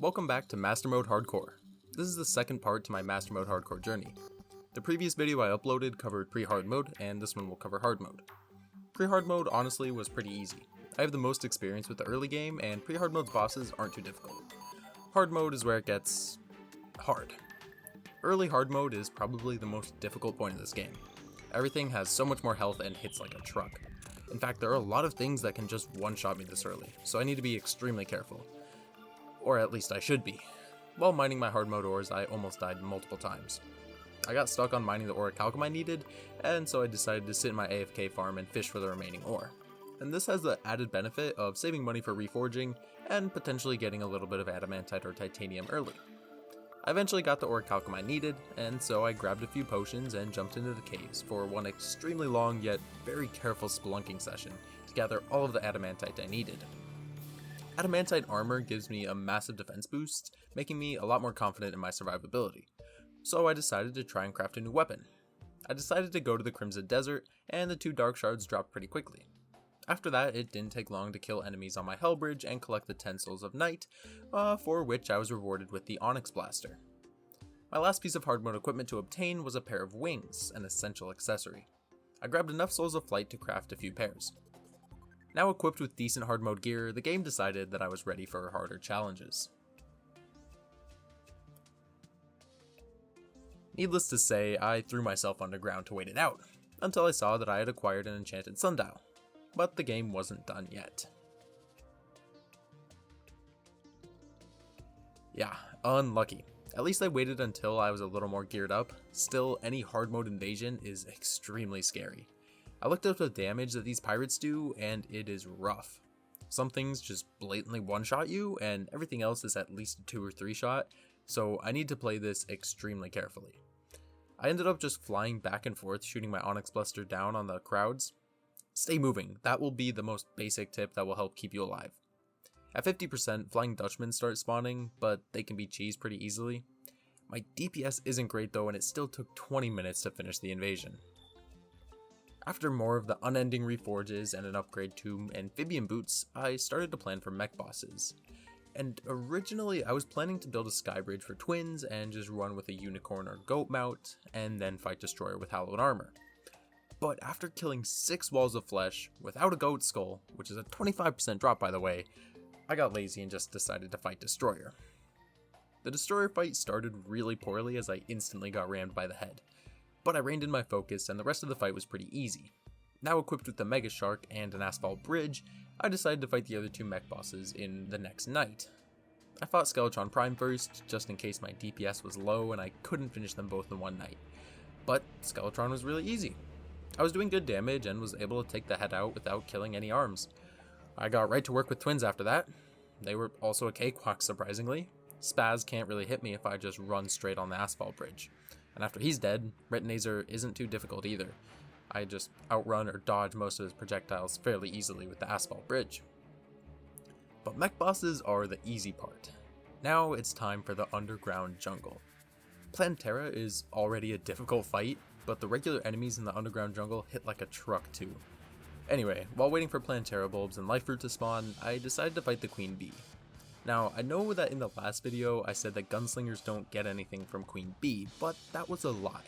Welcome back to Mastermode Hardcore. This is the second part to my Mastermode Hardcore journey. The previous video I uploaded covered pre-hard mode, and this one will cover hard mode. Pre-hard mode honestly was pretty easy. I have the most experience with the early game, and pre-hard mode's bosses aren't too difficult. Hard mode is where it gets hard. Early hard mode is probably the most difficult point of this game. Everything has so much more health and hits like a truck. In fact, there are a lot of things that can just one-shot me this early, so I need to be extremely careful. Or at least I should be. While mining my hard mode ores, I almost died multiple times. I got stuck on mining the orichalcum I needed, and so I decided to sit in my AFK farm and fish for the remaining ore. And this has the added benefit of saving money for reforging, and potentially getting a little bit of adamantite or titanium early. I eventually got the orichalcum I needed, and so I grabbed a few potions and jumped into the caves for one extremely long yet very careful spelunking session to gather all of the adamantite I needed. Adamantite armor gives me a massive defense boost, making me a lot more confident in my survivability, so I decided to try and craft a new weapon. I decided to go to the Crimson Desert, and the 2 dark shards dropped pretty quickly. After that, it didn't take long to kill enemies on my Hell Bridge and collect the 10 Souls of Night, for which I was rewarded with the Onyx Blaster. My last piece of hard mode equipment to obtain was a pair of wings, an essential accessory. I grabbed enough Souls of Flight to craft a few pairs. Now equipped with decent hard mode gear, the game decided that I was ready for harder challenges. Needless to say, I threw myself underground to wait it out, until I saw that I had acquired an enchanted sundial. But the game wasn't done yet. Yeah, unlucky. At least I waited until I was a little more geared up. Still, any hard mode invasion is extremely scary. I looked up the damage that these pirates do, and it is rough. Some things just blatantly one-shot you, and everything else is at least a 2 or 3 shot, so I need to play this extremely carefully. I ended up just flying back and forth, shooting my Onyx Blaster down on the crowds. Stay moving, that will be the most basic tip that will help keep you alive. At 50%, Flying Dutchmen start spawning, but they can be cheesed pretty easily. My DPS isn't great though, and it still took 20 minutes to finish the invasion. After more of the unending reforges and an upgrade to amphibian boots, I started to plan for mech bosses. And originally I was planning to build a sky bridge for twins and just run with a unicorn or goat mount, and then fight Destroyer with hallowed armor. But after killing 6 walls of flesh without a goat skull, which is a 25% drop by the way, I got lazy and just decided to fight Destroyer. The Destroyer fight started really poorly as I instantly got rammed by the head, but I reined in my focus and the rest of the fight was pretty easy. Now equipped with the Mega Shark and an asphalt bridge, I decided to fight the other 2 mech bosses in the next night. I fought Skeletron Prime first, just in case my DPS was low and I couldn't finish them both in one night. But Skeletron was really easy. I was doing good damage and was able to take the head out without killing any arms. I got right to work with twins after that. They were also a cakewalk, surprisingly. Spaz can't really hit me if I just run straight on the asphalt bridge. And after he's dead, Retinazer isn't too difficult either. I just outrun or dodge most of his projectiles fairly easily with the asphalt bridge. But mech bosses are the easy part. Now it's time for the underground jungle. Plantera is already a difficult fight, but the regular enemies in the underground jungle hit like a truck too. Anyway, while waiting for Plantera bulbs and life fruit to spawn, I decided to fight the Queen Bee. Now, I know that in the last video I said that gunslingers don't get anything from Queen Bee, but that was a lie.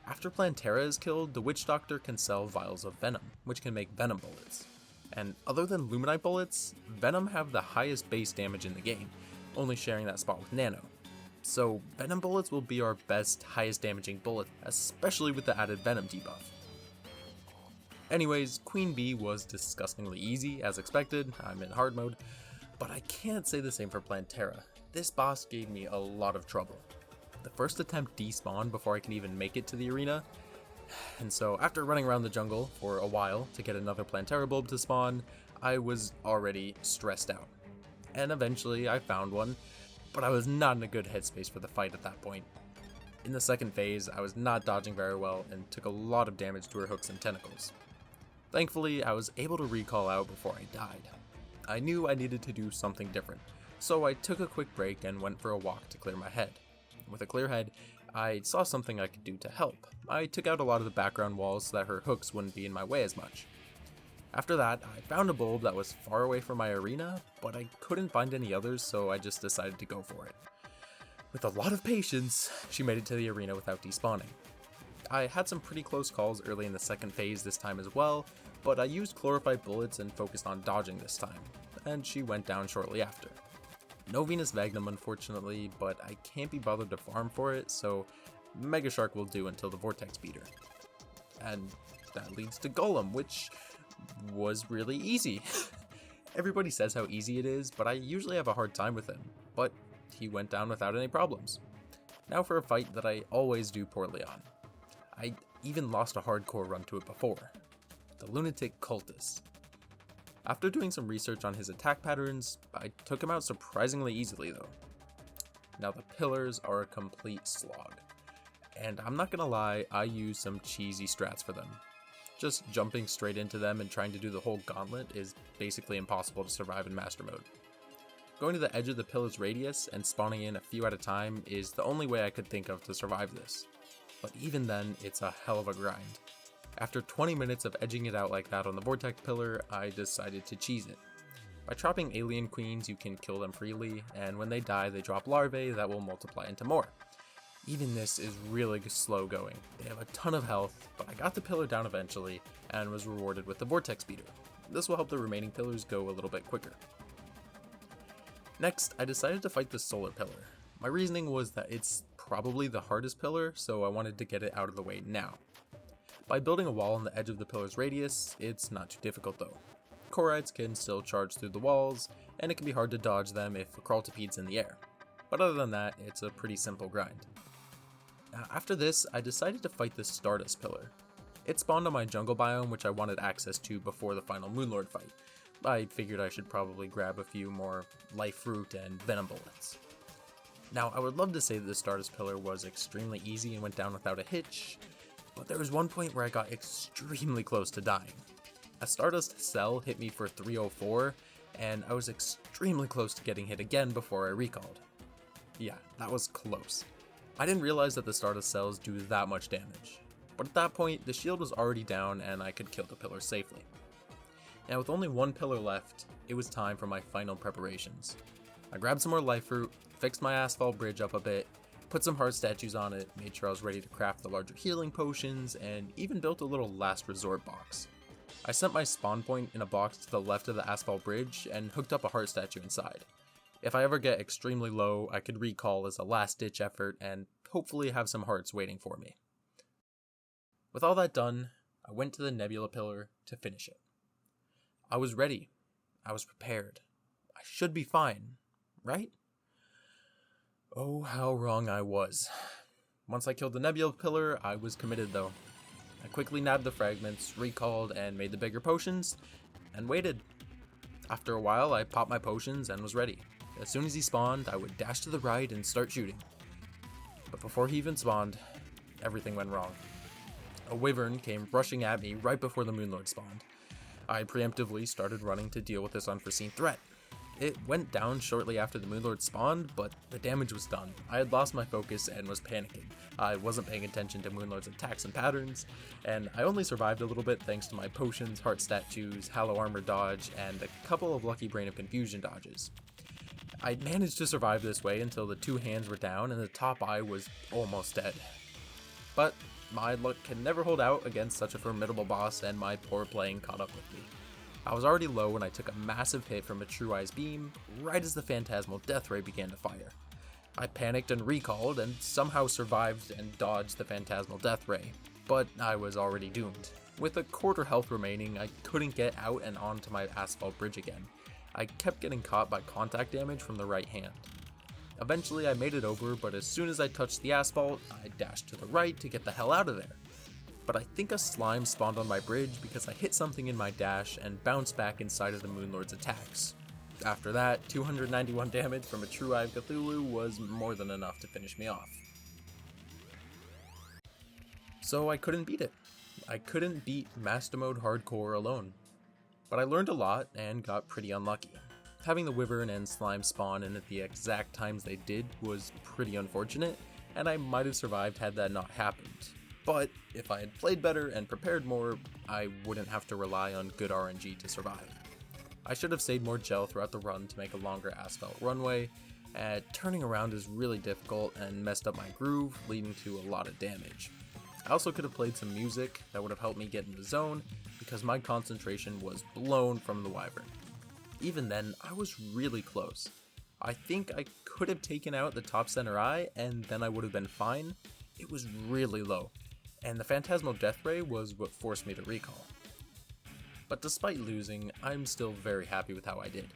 After Plantera is killed, the Witch Doctor can sell vials of venom, which can make venom bullets. And other than Luminite bullets, venom have the highest base damage in the game, only sharing that spot with Nano. So venom bullets will be our best, highest damaging bullet, especially with the added venom debuff. Anyways, Queen Bee was disgustingly easy, as expected. I'm in hard mode, but I can't say the same for Plantera. This boss gave me a lot of trouble. The first attempt despawned before I can even make it to the arena, and so after running around the jungle for a while to get another Plantera bulb to spawn, I was already stressed out. And eventually I found one, but I was not in a good headspace for the fight at that point. In the second phase, I was not dodging very well and took a lot of damage to her hooks and tentacles. Thankfully, I was able to recall out before I died. I knew I needed to do something different, so I took a quick break and went for a walk to clear my head. With a clear head, I saw something I could do to help. I took out a lot of the background walls so that her hooks wouldn't be in my way as much. After that, I found a bulb that was far away from my arena, but I couldn't find any others, so I just decided to go for it. With a lot of patience, she made it to the arena without despawning. I had some pretty close calls early in the second phase this time as well, but I used chlorophyte bullets and focused on dodging this time, and she went down shortly after. No Venus Magnum unfortunately, but I can't be bothered to farm for it, so Mega Shark will do until the Vortex beat her. And that leads to Golem, which was really easy. Everybody says how easy it is, but I usually have a hard time with him, but he went down without any problems. Now for a fight that I always do poorly on. I even lost a hardcore run to it before. The Lunatic Cultist. After doing some research on his attack patterns, I took him out surprisingly easily though. Now the pillars are a complete slog. And I'm not gonna lie, I used some cheesy strats for them. Just jumping straight into them and trying to do the whole gauntlet is basically impossible to survive in Master Mode. Going to the edge of the pillar's radius and spawning in a few at a time is the only way I could think of to survive this. But even then, it's a hell of a grind. After 20 minutes of edging it out like that on the Vortex Pillar, I decided to cheese it. By trapping alien queens, you can kill them freely, and when they die, they drop larvae that will multiply into more. Even this is really slow going. They have a ton of health, but I got the pillar down eventually, and was rewarded with the Vortex Beater. This will help the remaining pillars go a little bit quicker. Next, I decided to fight the Solar Pillar. My reasoning was that it's probably the hardest pillar, so I wanted to get it out of the way now. By building a wall on the edge of the pillar's radius, it's not too difficult though. Corites can still charge through the walls, and it can be hard to dodge them if a Crawltipede's in the air. But other than that, it's a pretty simple grind. After this, I decided to fight the Stardust Pillar. It spawned on my jungle biome, which I wanted access to before the final Moonlord fight. I figured I should probably grab a few more Life Fruit and Venom Bullets. Now, I would love to say that the Stardust Pillar was extremely easy and went down without a hitch, but there was one point where I got extremely close to dying. A Stardust Cell hit me for 304, and I was extremely close to getting hit again before I recalled. Yeah, that was close. I didn't realize that the Stardust Cells do that much damage, but at that point, the shield was already down and I could kill the pillar safely. Now with only one pillar left, it was time for my final preparations. I grabbed some more Life Fruit, fixed my asphalt bridge up a bit, put some heart statues on it, made sure I was ready to craft the larger healing potions, and even built a little last resort box. I sent my spawn point in a box to the left of the asphalt bridge and hooked up a heart statue inside. If I ever get extremely low, I could recall as a last ditch effort and hopefully have some hearts waiting for me. With all that done, I went to the Nebula Pillar to finish it. I was ready. I was prepared. I should be fine, right? Oh, how wrong I was. Once I killed the Nebula Pillar, I was committed though. I quickly nabbed the fragments, recalled, and made the bigger potions, and waited. After a while, I popped my potions and was ready. As soon as he spawned, I would dash to the right and start shooting. But before he even spawned, everything went wrong. A wyvern came rushing at me right before the Moonlord spawned. I preemptively started running to deal with this unforeseen threat. It went down shortly after the Moonlord spawned, but the damage was done. I had lost my focus and was panicking. I wasn't paying attention to Moonlord's attacks and patterns, and I only survived a little bit thanks to my potions, heart statues, Hallow Armor dodge, and a couple of lucky Brain of Confusion dodges. I managed to survive this way until the two hands were down and the top eye was almost dead. But my luck can never hold out against such a formidable boss, and my poor playing caught up with me. I was already low when I took a massive hit from a True Eye's beam right as the Phantasmal Death Ray began to fire. I panicked and recalled and somehow survived and dodged the Phantasmal Death Ray, but I was already doomed. With a quarter health remaining, I couldn't get out and onto my asphalt bridge again. I kept getting caught by contact damage from the right hand. Eventually I made it over, but as soon as I touched the asphalt, I dashed to the right to get the hell out of there. But I think a slime spawned on my bridge because I hit something in my dash and bounced back inside of the Moonlord's attacks. After that, 291 damage from a True Eye of Cthulhu was more than enough to finish me off. So I couldn't beat it. I couldn't beat Mastermode Hardcore alone. But I learned a lot and got pretty unlucky. Having the wyvern and slime spawn in at the exact times they did was pretty unfortunate, and I might have survived had that not happened. But if I had played better and prepared more, I wouldn't have to rely on good RNG to survive. I should have saved more gel throughout the run to make a longer asphalt runway. Turning around is really difficult and messed up my groove, leading to a lot of damage. I also could have played some music that would have helped me get in the zone, because my concentration was blown from the Wyvern. Even then, I was really close. I think I could have taken out the top center eye, and then I would have been fine. It was really low, and the Phantasmal Death Ray was what forced me to recall. But despite losing, I'm still very happy with how I did.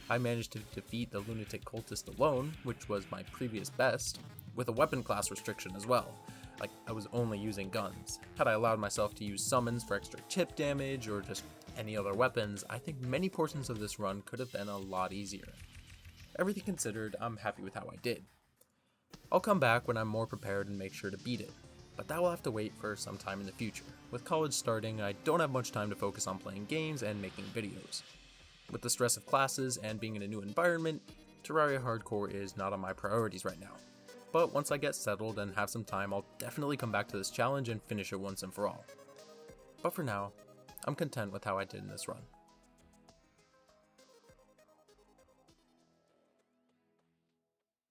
I managed to defeat the Lunatic Cultist alone, which was my previous best, with a weapon class restriction as well. Like, I was only using guns. Had I allowed myself to use summons for extra chip damage or just any other weapons, I think many portions of this run could have been a lot easier. Everything considered, I'm happy with how I did. I'll come back when I'm more prepared and make sure to beat it, but that will have to wait for some time in the future. With college starting, I don't have much time to focus on playing games and making videos. With the stress of classes and being in a new environment, Terraria Hardcore is not on my priorities right now. But once I get settled and have some time, I'll definitely come back to this challenge and finish it once and for all. But for now, I'm content with how I did in this run.